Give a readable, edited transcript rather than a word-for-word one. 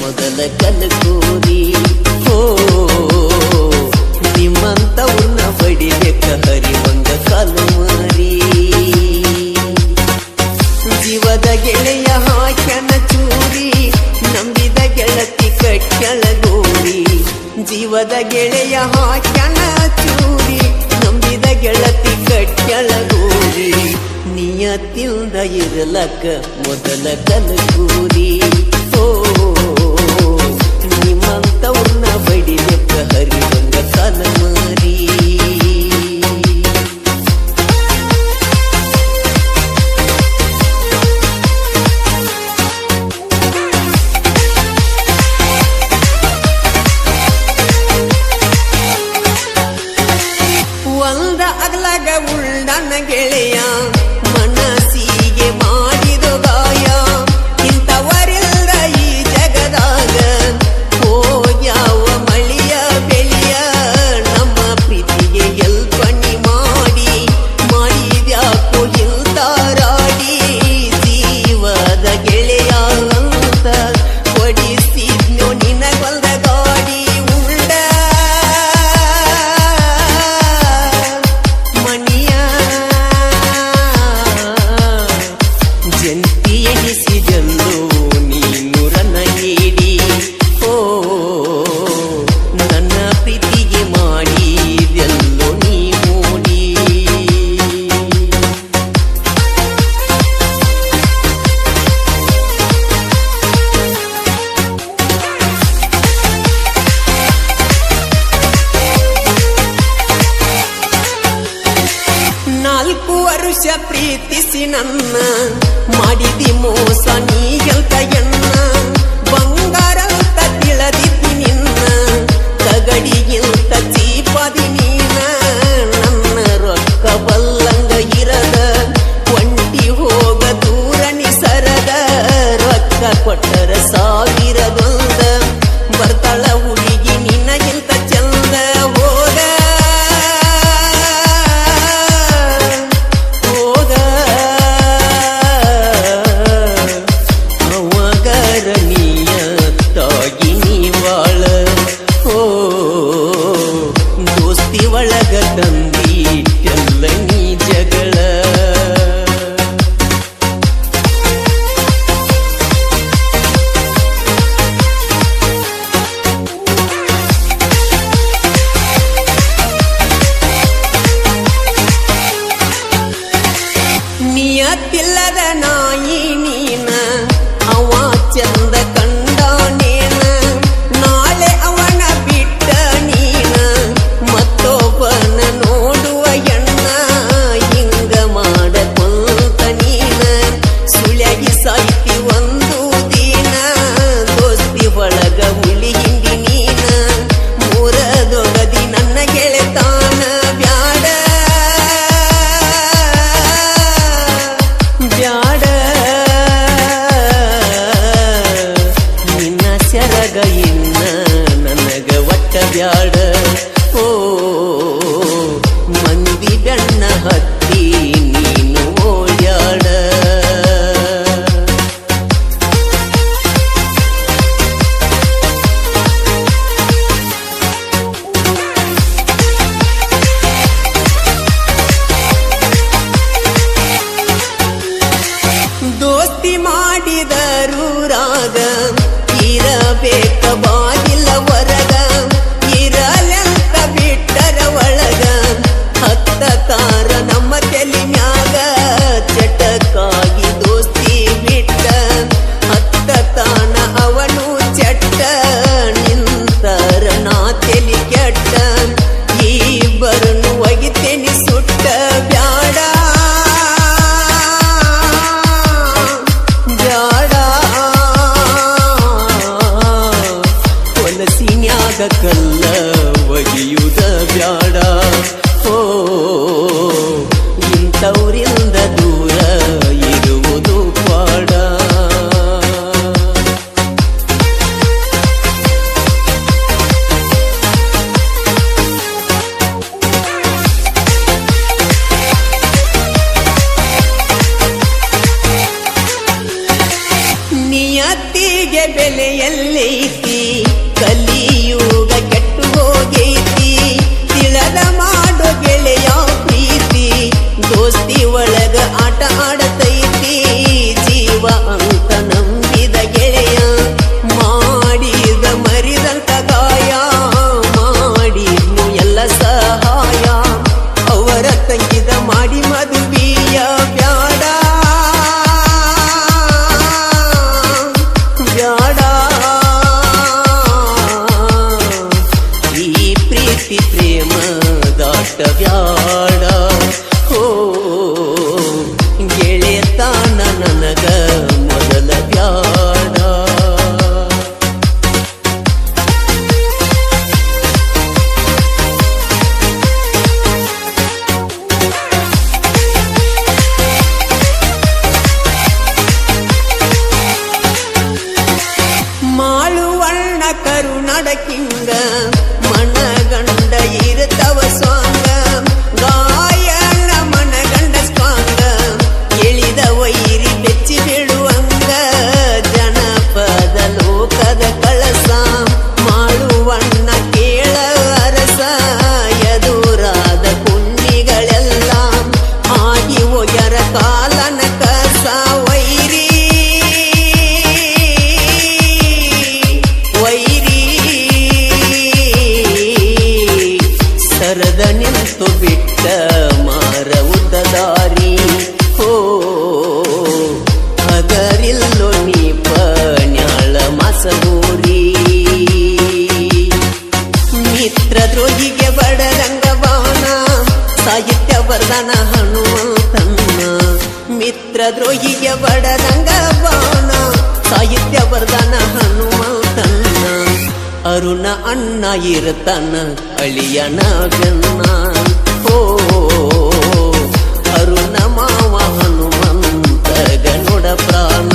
ಮೊದಲ ಕಲಕೂರಿ. ಓ ನಿಮ್ಮಂತವ್ರನ್ನ ಬಡಿಬೇಕ ಹರಿವಂಗ ಕಾಲು ಮಾರಿ. ಜೀವದ ಗೆಳೆಯ ಹಾಕ್ಯನ ಚೂರಿ, ನಂಬಿದ ಗೆಳತಿ ಕಟ್ಯಳ ಗೋರಿ. ಜೀವದ ಗೆಳೆಯ ಹಾಕ್ಯನ ಚೂರಿ, ನಂಬಿದ ಗೆಳತಿ ಕಟ್ಯಳ ಗೋರಿ. ನಿಯತ್ತಿಂದ ಇರಲಕ್ಕ ಮೊದಲ ಕಲಕೂರಿ. ಓ ನಿಮ್ಮಂತವ್ರನ್ನ ಬಡಿಬೇಕ ಹರಿವಂಗ ಕಾಲ ಮಾರಿ. ಒಂದ ಅಗಲಾಗ ಉಳ್ಳನ ಗೆಳೆಯ ಮನಸ್ಸಿಗೆ ಮಾಡಿದ ಗಾಯ. ಇಂಥವರಿಲ್ಲ ಈ ಜಗದಾಗ ಹೋಗ್ಯಾವ ಮಳಿಯ ಬೆಳೆಯ. ನಮ್ಮ ಪ್ರೀತಿಗೆ ಎಲ್ಪಣಿ ಮಾಡಿ ಮಾಡಿದ್ಯಾಕೋ ಇಂತಾರಾಡಿ. ಜೀವದ ಗೆಳೆಯ ಅಂತ ಕೊಡಿಸಿದ್ನೋ ನಿನಗೊಲ್ದ ಗಾಡಿ. ಉಳ್ಳ ಮಣಿಯ ಜಂತಿ ಎಣಿಸಿದೆಲ್ಲೋ ನೀನು ರನ್ನ ನೀಡಿ. ಓ ನನ್ನ ಪ್ರೀತಿಗೆ ಮಾಡಿದೆಲ್ಲೋ ನೀ ಮೂಡಿ. ನಾಲ್ಕು ವರ್ಷ ಪ್ರೀತಿಸಿ ನನ್ನ ಮಾಡಿದಿ ಮೋಸ ನೀಗೆಲ್ತ ಎನ್ನ. ಬಂಗಾರಂತ ತಿಳದಿದ್ದಿ ನಿನ್ನ, ತಗಡಿಗಿಂತ ಚೀಪಾದಿ ನೀನ. ನನ್ನ ರೊಕ್ಕ ಬಲ್ಲಂಗ ಇರದ ಒಂಟಿ ಹೋಗ ದೂರ ನಿಸರದ. ರೊಕ್ಕ ಕೊಟ್ಟರ ಸಾವಿರದೊಂದ ಬರ್ತಾಳ ಹುಡುಗಿ ನಿನಗಿಂತ ಚಂದ. ಹೋಗ ಹೋಗ ಅವಗರನೀಯ ತಾಗಿ ನೀವಾಳ. ಓ ದೋಸ್ತಿ ಒಳಗ ತಂದಿಟ್ಟೆಲ್ಲ ನೀ ಜಗಳ. ನಿಯತ್ತಿಲ್ಲದ ನಾಯಿ ನೀನ, ಅವ ಚಂದ ಕಂಡನೇನ. ನಾಳೆ ಅವನ ಬಿಟ್ಟ ನೀನ ಮತ್ತೊಬ್ಬನ ನೋಡುವ ಎಣ್ಣ. ಹಿಂಗ ಮಾಡಕೊಂತ ನೀನ ಸುಳ್ಯಾಗಿ ಸಾಯ್ತಿ ಒಂದು ದಿನ. ದೋಸ್ತಿ ಒಳಗ ಹುಳಿ ಹಿಂಡಿ ನೀನ, ಮೂರದೊಗದಿ ನನ್ನ ಗೆಳೆತಾನ. ಬ್ಯಾಡ ಬ್ಯಾಡ ನಿನ್ನ ಸೆರಗ ಇನ್ನ ನನಗ ಒಟ್ಟ ಬ್ಯಾಡ. ಓ ಮಂದಿ ಬೆಣ್ಣ ಹತ್ತಿ ನೀನು ಓಡ್ಯಾಡ. ದೋಸ್ತಿ ಮಾಡಿದರು ರಾಗ ಇರಬೇಕ ಬಾಗಿಲ ಹೊರಗ. ಇರಲೆಂತ ಬಿಟ್ಟರ ಒಳಗ ಹತ್ತ ತಾರ ನಮ್ಮ ತಲಿ ಮ್ಯಾಗ. ಚಟಕ್ಕಾಗಿ ದೋಸ್ತಿ ಬಿಟ್ಟ ಹತ್ತ ತಾನ ಅವನು ಚಟ್ಟ. ನಿಂತರ ನಾ ತಲಿ ಕೆಟ್ಟ ಇಬ್ಬರನ್ನು ಒಗಿತೇನಿ ಸುಟ್ಟ. ಬ್ಯಾಡ ಬ್ಯಾಡ ಹೊಲಸಿನ್ಯಾಗ ಕಲ್ಲ ಒಗೆಯುವುದ ಬ್ಯಾಡ. ಓ ಇಂಥವ್ರಿಂದ ದೂರ ಇರುವುದು ಪಾಡ. ಬೆಲೆಯಲ್ಲಿ ಪ್ರೀತಿ ಪ್ರೇಮ ದಾಟ ಬ್ಯಾಡ ಹೋ ಗೆಳೆತನ ನನಗ ಮೊದಲ ಬ್ಯಾಡ ಮಾಳುವಣ್ಣ ಕರುನಾಡಕಿಂಗ ಮನಗಂಡ ಇರುತ್ತವ ಸ್ವಾಂಗ ಗಾಯನ ಮನಗಂಡ ಸ್ವಾಂಗ ಎಳಿದ ವೈರಿ ಬೆಚ್ಚಿ ಬೀಳುವಂಗ ಜನಪದ ಲೋಕದ ಕಳಸ ಮಾಳುವಣ್ಣ ಕೇಳ ಅರಸ ಎದುರಾದ ಕುನ್ನಿಗಳೆಲ್ಲ ಆಗಿ ಒಯರ ಕಾಲನ ಕಸ ವೈರಿ ಸರದ ನಿಂತು ಬಿಟ್ಟ ಮಾರ ಉದ್ದದಾರಿ ಹೋ ಅದರಿಲ್ಲೋ ನೀಪ ನ್ಯಾಳ ಮಾಸಗೂರಿ ಮಿತ್ರ ದ್ರೋಹಿಗೆ ಬಡರಂಗವಾನ ಸಾಹಿತ್ಯ ವರದಾನ ಹನುಮಂತನ್ನ ಮಿತ್ರ ದ್ರೋಹಿಗೆ ಬಡರಂಗವಾನ ಸಾಹಿತ್ಯ ವರದಾನ ಹನುಮಂತನ್ನ ಅರುಣ ಅಣ್ಣ ಇರ್ತಾನ ಅಳಿಯನ ಬೆನ್ನ ಓ ಅರುಣ ಮಾವ ಹನುಮಂತ ಗನುಡ ಪ್ರಾಣ